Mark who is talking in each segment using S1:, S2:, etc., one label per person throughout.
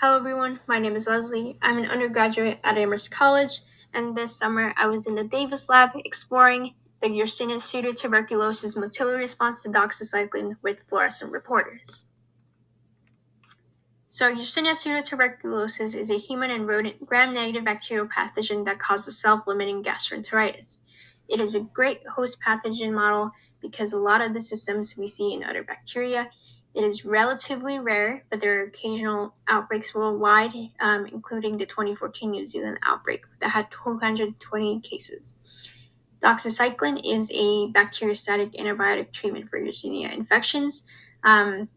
S1: Hello everyone, my name is Leslie. I'm an undergraduate at Amherst College, and this summer I was in the Davis lab exploring the Yersinia pseudotuberculosis motility response to doxycycline with fluorescent reporters. So Yersinia pseudotuberculosis is a human and rodent gram-negative bacterial pathogen that causes self-limiting gastroenteritis. It is a great host pathogen model because a lot of the systems we see in other bacteria. It is relatively rare, but there are occasional outbreaks worldwide, including the 2014 New Zealand outbreak that had 220 cases. Doxycycline is a bacteriostatic antibiotic treatment for Yersinia infections. And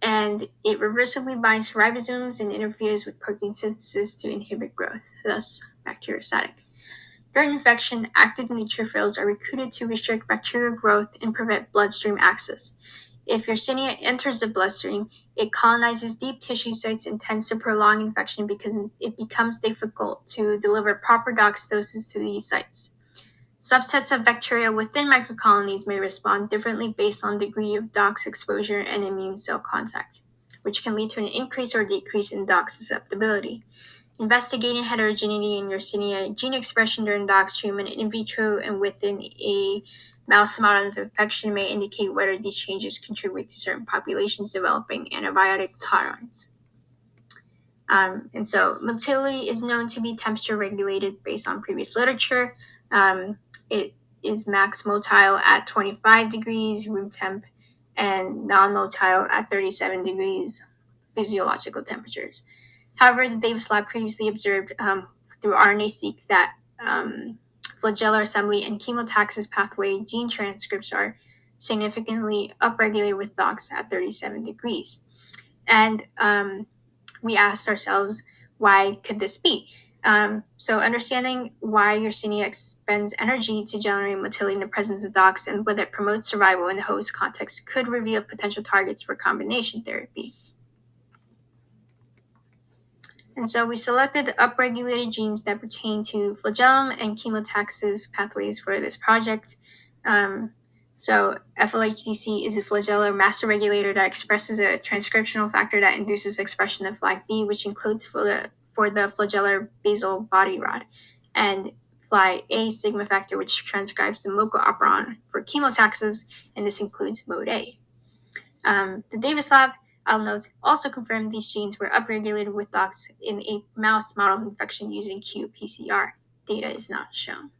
S1: it reversibly binds to ribosomes and interferes with protein synthesis to inhibit growth, thus bacteriostatic. During infection, active neutrophils are recruited to restrict bacterial growth and prevent bloodstream access. If Yersinia enters the bloodstream, it colonizes deep tissue sites and tends to prolong infection because it becomes difficult to deliver proper DOX doses to these sites. Subsets of bacteria within microcolonies may respond differently based on degree of DOX exposure and immune cell contact, which can lead to an increase or decrease in DOX susceptibility. Investigating heterogeneity in Yersinia gene expression during DOX treatment in vitro and within a mouse model of infection may indicate whether these changes contribute to certain populations developing antibiotic tolerance. And so motility is known to be temperature regulated based on previous literature. It is max motile at 25 degrees room temp and non-motile at 37 degrees physiological temperatures. However, the Davis lab previously observed through RNA-seq that flagellar assembly and chemotaxis pathway gene transcripts are significantly upregulated with DOX at 37 degrees. And we asked ourselves, why could this be? So understanding why Yersinia expends energy to generate motility in the presence of DOX and whether it promotes survival in the host context could reveal potential targets for combination therapy. And so we selected upregulated genes that pertain to flagellum and chemotaxis pathways for this project. So FLHDC is a flagellar master regulator that expresses a transcriptional factor that induces expression of FLAG-B, which includes for the flagellar basal body rod, and FLY-A sigma factor, which transcribes the MOCA operon for chemotaxis, and this includes mode A. The Davis lab, I'll note, also confirmed these genes were upregulated with DOX in a mouse model of infection using qPCR. Data is not shown.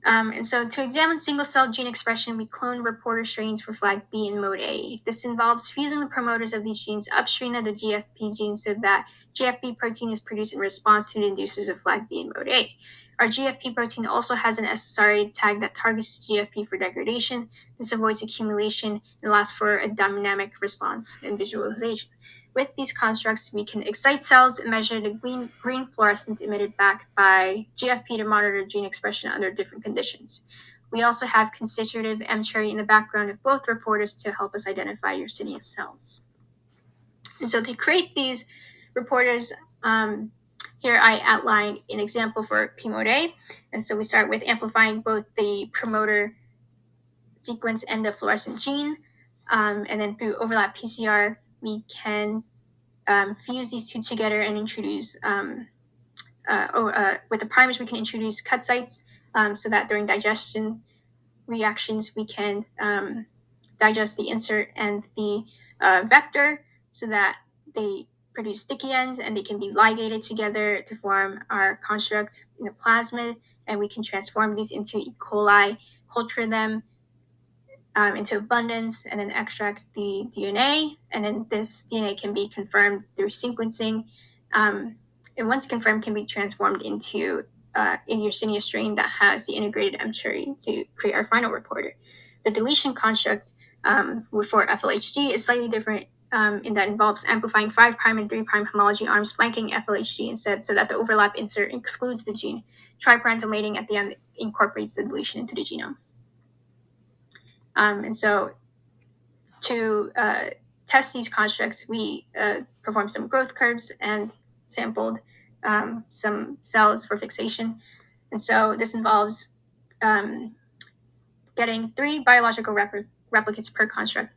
S1: And so to examine single-cell gene expression, we cloned reporter strains for FLAG-B in mode A. This involves fusing the promoters of these genes upstream of the GFP gene so that GFP protein is produced in response to the inducers of FLAG-B in mode A. Our GFP protein also has an SSRA tag that targets GFP for degradation. This avoids accumulation and allows for a dynamic response and visualization. With these constructs, we can excite cells and measure the green fluorescence emitted back by GFP to monitor gene expression under different conditions. We also have constitutive M-cherry in the background of both reporters to help us identify Yersinia cells. And so to create these reporters, here I outlined an example for P-mode A. And so we start with amplifying both the promoter sequence and the fluorescent gene. And then through overlap PCR, we can fuse these two together and introduce, with the primers, we can introduce cut sites so that during digestion reactions, we can digest the insert and the vector so that they produce sticky ends and they can be ligated together to form our construct in the plasmid, and we can transform these into E. coli, culture them into abundance, and then extract the DNA, and then this DNA can be confirmed through sequencing, and once confirmed can be transformed into a Yersinia strain that has the integrated M-cherry to create our final reporter. The deletion construct for FLHD is slightly different in that involves amplifying 5' and 3' homology arms flanking FLHD instead so that the overlap insert excludes the gene. Triparental mating at the end incorporates the deletion into the genome. And so to test these constructs, we performed some growth curves and sampled some cells for fixation. And so this involves getting 3 biological replicates per construct,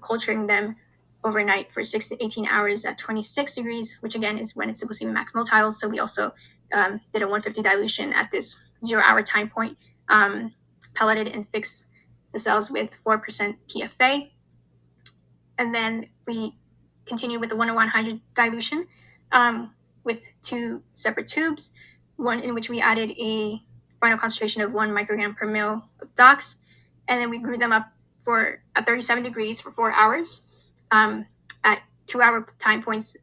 S1: culturing them overnight for 6 to 18 hours at 26 degrees, which again is when it's supposed to be max motile. So we also did a 150 dilution at this 0-hour time point, pelleted and fixed the cells with 4% PFA. And then we continued with the 1:100 dilution with 2 separate tubes, one in which we added a final concentration of 1 microgram per mil of dox, and then we grew them up at 37 degrees for 4 hours at 2-hour time points,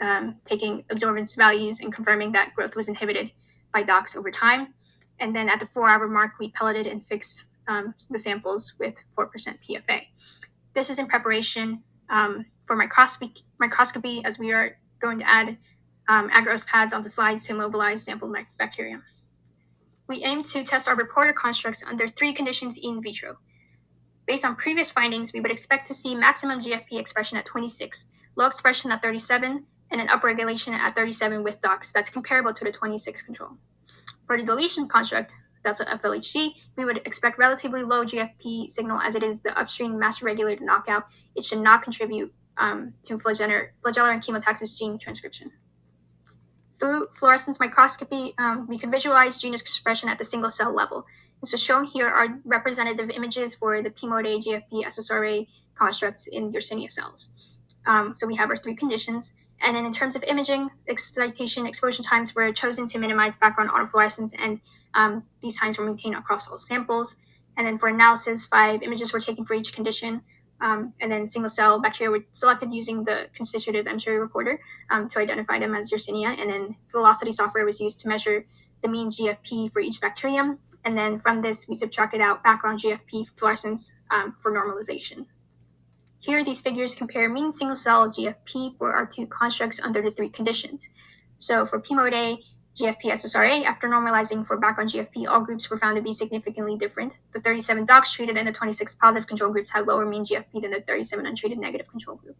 S1: taking absorbance values and confirming that growth was inhibited by dox over time. And then at the 4-hour mark, we pelleted and fixed the samples with 4% PFA. This is in preparation for microscopy, as we are going to add agarose pads onto slides to immobilize sampled bacteria. We aim to test our reporter constructs under 3 conditions in vitro. Based on previous findings, we would expect to see maximum GFP expression at 26, low expression at 37, and an upregulation at 37 with dox that's comparable to the 26 control. For the deletion construct, delta FLHC, we would expect relatively low GFP signal as it is the upstream master regulator knockout. It should not contribute to flagellar and chemotaxis gene transcription. Through fluorescence microscopy, we can visualize gene expression at the single cell level. And so shown here are representative images for the P-mode A, GFP, SSRA constructs in Yersinia cells. So we have our 3 conditions. And then in terms of imaging, excitation exposure times were chosen to minimize background autofluorescence, and these times were maintained across all samples. And then for analysis, 5 images were taken for each condition. And then single cell bacteria were selected using the constitutive M-series reporter to identify them as Yersinia. And then velocity software was used to measure the mean GFP for each bacterium. And then from this, we subtracted out background GFP fluorescence for normalization. Here, these figures compare mean single-cell GFP for our 2 constructs under the 3 conditions. So for P-mode A, GFP SSRA, after normalizing for background GFP, all groups were found to be significantly different. The 37 dox treated and the 26 positive control groups had lower mean GFP than the 37 untreated negative control group.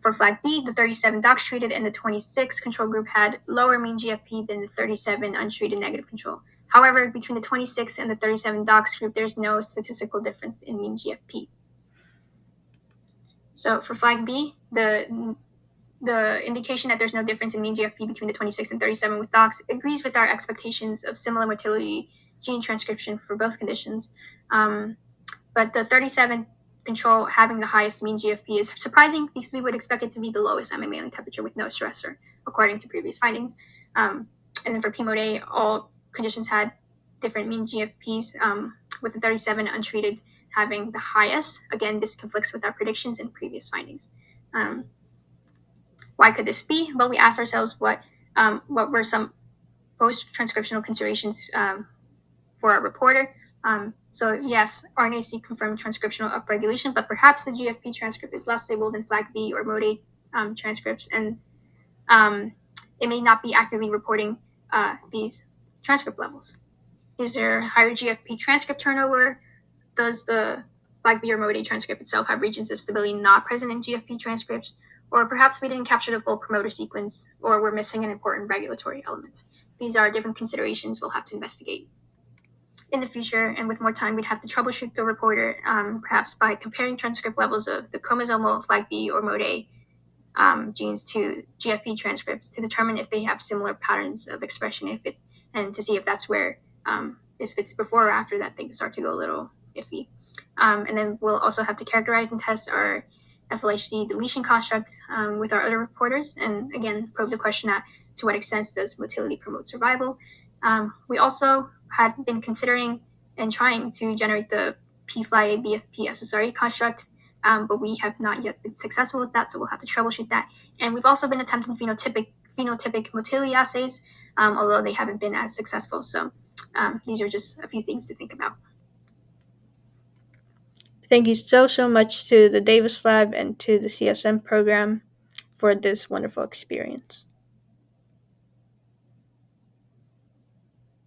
S1: For flag B, the 37 dox treated and the 26 control group had lower mean GFP than the 37 untreated negative control. However, between the 26 and the 37 dox group, there's no statistical difference in mean GFP. So for flag B, the indication that there's no difference in mean GFP between the 26 and 37 with dox agrees with our expectations of similar motility gene transcription for both conditions. But the 37 control having the highest mean GFP is surprising because we would expect it to be the lowest mammalian temperature with no stressor, according to previous findings. And then for P-mode A, all conditions had different mean GFPs, with the 37 untreated having the highest. Again, this conflicts with our predictions and previous findings. Why could this be? Well, we asked ourselves what were some post-transcriptional considerations for our reporter. So yes, RNA-seq confirmed transcriptional upregulation, but perhaps the GFP transcript is less stable than flag B or mode A transcripts, and it may not be accurately reporting these transcript levels. Is there higher GFP transcript turnover? Does the flag B or mode A transcript itself have regions of stability not present in GFP transcripts? Or perhaps we didn't capture the full promoter sequence, or we're missing an important regulatory element. These are different considerations we'll have to investigate. In the future, and with more time, we'd have to troubleshoot the reporter, perhaps by comparing transcript levels of the chromosomal flag B or mode A genes to GFP transcripts to determine if they have similar patterns of expression, and to see if that's where, if it's before or after that things start to go a little iffy. And then we'll also have to characterize and test our FLHC deletion construct with our other reporters, and again, probe the question to what extent does motility promote survival. We also had been considering and trying to generate the P-fly BFP SSRA construct, but we have not yet been successful with that, so we'll have to troubleshoot that. And we've also been attempting phenotypic motility assays, although they haven't been as successful. So these are just a few things to think about.
S2: Thank you so much to the Davis Lab and to the CSM program for this wonderful experience.